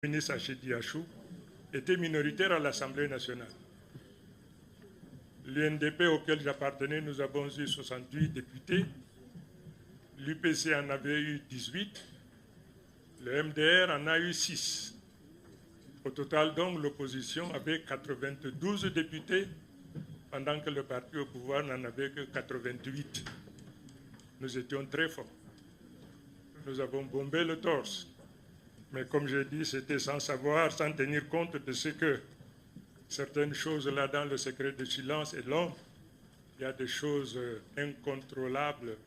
Le ministre Achedi Achou était minoritaire à l'Assemblée nationale. L'UNDP auquel j'appartenais, nous avons eu 68 députés. L'UPC en avait eu 18. Le MDR en a eu 6. Au total, donc, l'opposition avait 92 députés, pendant que le parti au pouvoir n'en avait que 88. Nous étions très forts. Nous avons bombé le torse. Mais comme je dis, c'était sans savoir, sans tenir compte de ce que certaines choses là dans le secret du silence et l'ombre, il y a des choses incontrôlables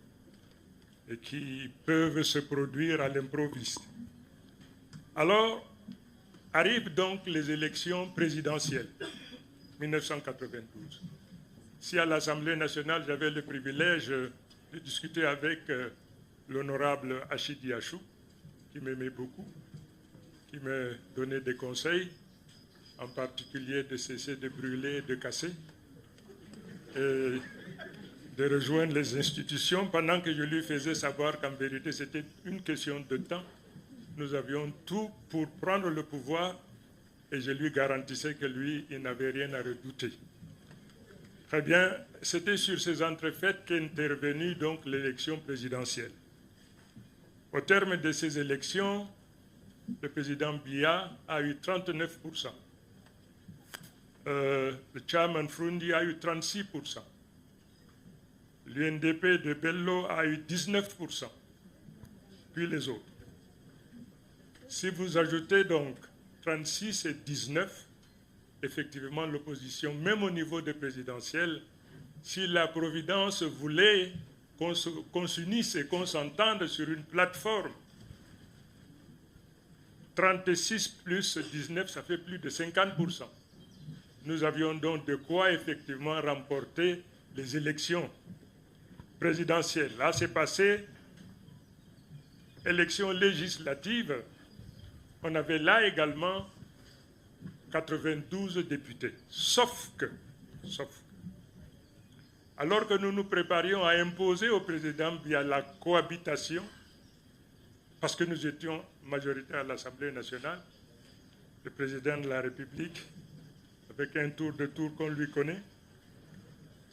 et qui peuvent se produire à l'improviste. Alors, arrivent donc les élections présidentielles, 1992. Si à l'Assemblée nationale, j'avais le privilège de discuter avec l'honorable Achedi Achou, qui m'aimait beaucoup, qui me donnait des conseils, en particulier de cesser de brûler et de casser, et de rejoindre les institutions, pendant que je lui faisais savoir qu'en vérité, c'était une question de temps. Nous avions tout pour prendre le pouvoir, et je lui garantissais que lui, il n'avait rien à redouter. Très bien, c'était sur ces entrefaites qu'est intervenue donc l'élection présidentielle. Au terme de ces élections, le président Biya a eu 39%. Le chairman Frundi a eu 36%. L'UNDP de Bello a eu 19%. Puis les autres. Si vous ajoutez donc 36 et 19, effectivement l'opposition, même au niveau des présidentielles, si la Providence voulait qu'on s'unisse et qu'on s'entende sur une plateforme, 36 plus 19, ça fait plus de 50%. Nous avions donc de quoi effectivement remporter les élections présidentielles. Là, c'est passé, élections législatives, on avait là également 92 députés, sauf que, alors que nous nous préparions à imposer au président via la cohabitation, parce que nous étions majoritaires à l'Assemblée nationale, le président de la République, avec un tour de tour qu'on lui connaît,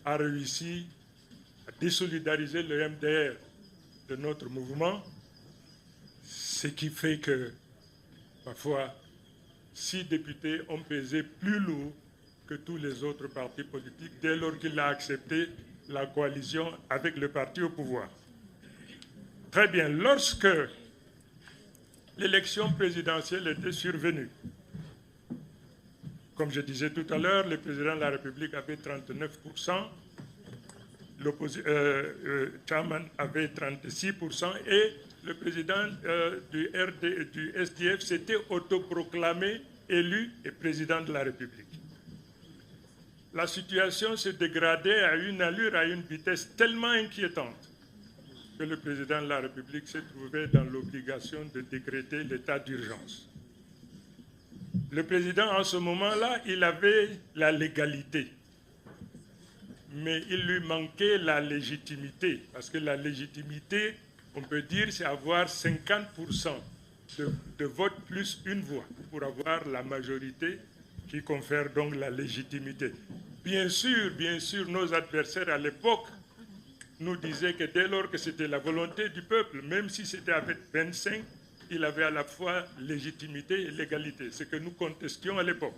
a réussi à désolidariser le MDR de notre mouvement, ce qui fait que, parfois, 6 députés ont pesé plus lourd que tous les autres partis politiques dès lors qu'il a accepté la coalition avec le parti au pouvoir. Très bien, lorsque l'élection présidentielle était survenue, comme je disais tout à l'heure, le président de la République avait 39%, Chairman avait 36% et le président du SDF s'était autoproclamé élu et président de la République. La situation se dégradait à une allure, à une vitesse tellement inquiétante que le président de la République s'est trouvé dans l'obligation de décréter l'état d'urgence. Le président, en ce moment-là, il avait la légalité, mais il lui manquait la légitimité, parce que la légitimité, on peut dire, c'est avoir 50% de vote plus une voix pour avoir la majorité qui confère donc la légitimité. Bien sûr, nos adversaires à l'époque nous disaient que dès lors que c'était la volonté du peuple, même si c'était avec 25, il avait à la fois légitimité et légalité, ce que nous contestions à l'époque.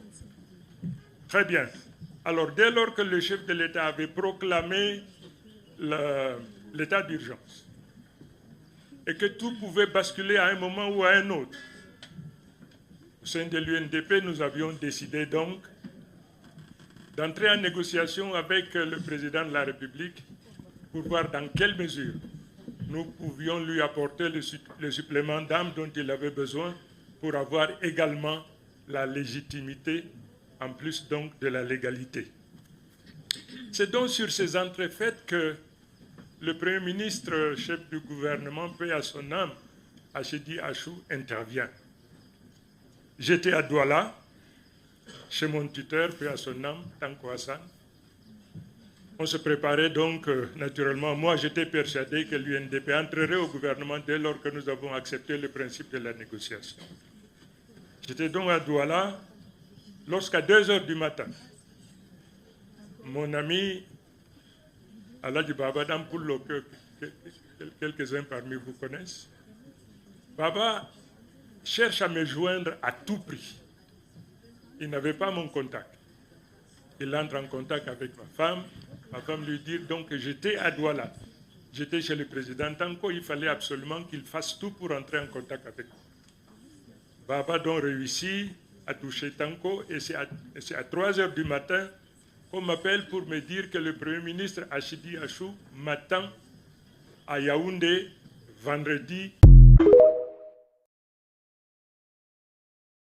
Très bien. Alors, dès lors que le chef de l'État avait proclamé l'état d'urgence et que tout pouvait basculer à un moment ou à un autre, au sein de l'UNDP, nous avions décidé donc d'entrer en négociation avec le président de la République pour voir dans quelle mesure nous pouvions lui apporter le supplément d'âme dont il avait besoin pour avoir également la légitimité, en plus donc de la légalité. C'est donc sur ces entrefaites que le Premier ministre, chef du gouvernement, paix à son âme, Achedi Achou, intervient. J'étais à Douala, chez mon tuteur, paix à son âme, Tanko Hassan. On se préparait donc, naturellement, moi j'étais persuadé que l'UNDP entrerait au gouvernement dès lors que nous avons accepté le principe de la négociation. J'étais donc à Douala lorsqu'à 2 heures du matin, mon ami Aladji Baba Dampoullo, que quelques-uns parmi vous connaissent, Baba cherche à me joindre à tout prix. Il n'avait pas mon contact. Il entre en contact avec ma femme lui dit donc que j'étais à Douala. J'étais chez le président Tanko, il fallait absolument qu'il fasse tout pour entrer en contact avec moi. Baba donc réussit à toucher Tanko et c'est à 3 heures du matin qu'on m'appelle pour me dire que le Premier ministre Achidi Achou m'attend à Yaoundé vendredi